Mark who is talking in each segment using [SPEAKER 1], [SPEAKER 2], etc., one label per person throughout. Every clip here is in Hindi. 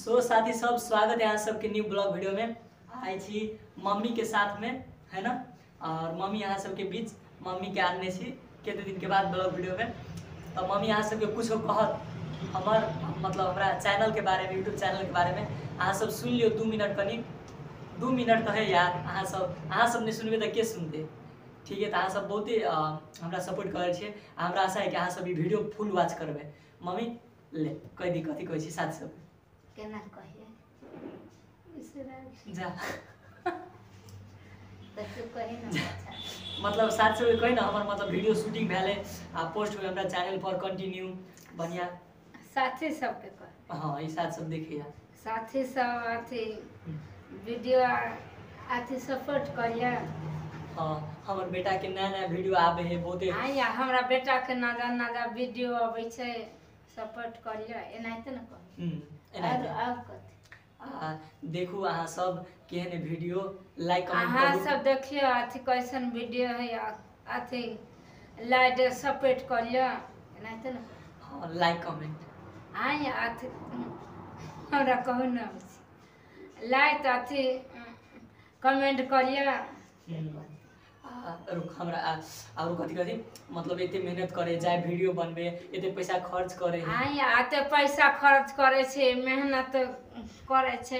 [SPEAKER 1] सो साथी सब स्वागत है यहाँ सबके न्यू ब्लॉग वीडियो में। आई थी मम्मी के साथ में है ना, और मम्मी यहाँ सबके बीच मम्मी के आने छी केते दिन के बाद ब्लॉग वीडियो में। तो मम्मी यहाँ सबके कुछ कहत हमार मतलब हमारा चैनल के बारे में, यूट्यूब चैनल के बारे में अहाँ सब सुन लियो 2 मिनट कनी 2 मिनट तो है यार। अहाँ सब नहीं सुनबे तो के सुनते। ठीक है, तो अहाँ सब बहुते हमरा सपोर्ट करे छे। हमरा आशा है कि अहाँ सब ई वीडियो फुल वॉच करबे। मम्मी ले कह दी कथी कहै छी साथ सब
[SPEAKER 2] केना कहिए
[SPEAKER 1] जा
[SPEAKER 2] तो तू कही ना अच्छा।
[SPEAKER 1] मतलब साथ सब कही ना हमर मतलब वीडियो शूटिंग भेले आ पोस्ट हुए हमरा चैनल पर कंटिन्यू बढ़िया
[SPEAKER 2] साथी सब के कह।
[SPEAKER 1] हां ई साथ सब देखिया
[SPEAKER 2] साथी सब अथी वीडियो अथी सपोर्ट करिया।
[SPEAKER 1] हां हमर बेटा के नया नया वीडियो आबे है बहुते।
[SPEAKER 2] आया हमरा बेटा के नया वीडियो आबै छै सपोर्ट करिया। एनाइते न कह और कथी
[SPEAKER 1] देखू अहाँ सब केहन वीडियो लाइक कमेंट
[SPEAKER 2] अहाँ
[SPEAKER 1] करू।
[SPEAKER 2] सब देखियो अथी कैसन वीडियो है अथी लाइक सपोर्ट करिया। एनाइते न
[SPEAKER 1] हां लाइक कमेंट
[SPEAKER 2] आय अथी हमरा कहू न लाइक अथी कमेंट करिया।
[SPEAKER 1] रुक हमरा और कथी मतलब एते मेहनत करे जाए वीडियो बनबे एते पैसा खर्च करे है।
[SPEAKER 2] आय आते पैसा खर्च करे छे मेहनत करे छे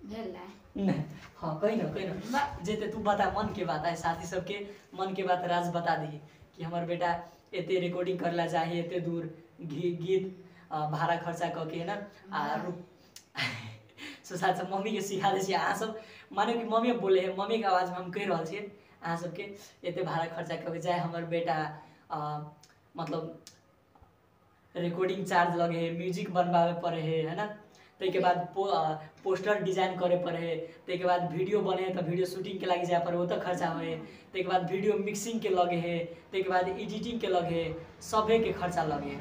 [SPEAKER 2] भेला
[SPEAKER 1] नहीं हाँ कही ना जेते तू बता मन के बात है। साथी सबके मन के बात राज बता दी कि हमार बेटा एते रिकॉर्डिंग करला चाहिए एते दूर गीत भाड़ा खर्चा करके है ना। सो साथ सब मम्मी के सिखा दे छी। अहाँ सब माने कि मम्मी बोले है मम्मी के आवाज में हम कह रहल छी अहाँ सबके एते भाड़ा खर्चा करके जाए हमर बेटा मतलब रिकॉर्डिंग चार्ज लगे है, म्यूजिक बनवावे पड़े है ना। तै के बाद पोस्टर डिजाइन करे पड़े है, तै के बाद वीडियो बने है तो वीडियो शूटिंग के लगे जाए पर वो तो खर्चा होए। तै के बाद वीडियो मिक्सिंग के लगे है, तै के बाद एडिटिंग के लगे है, सभे के खर्चा लगे है।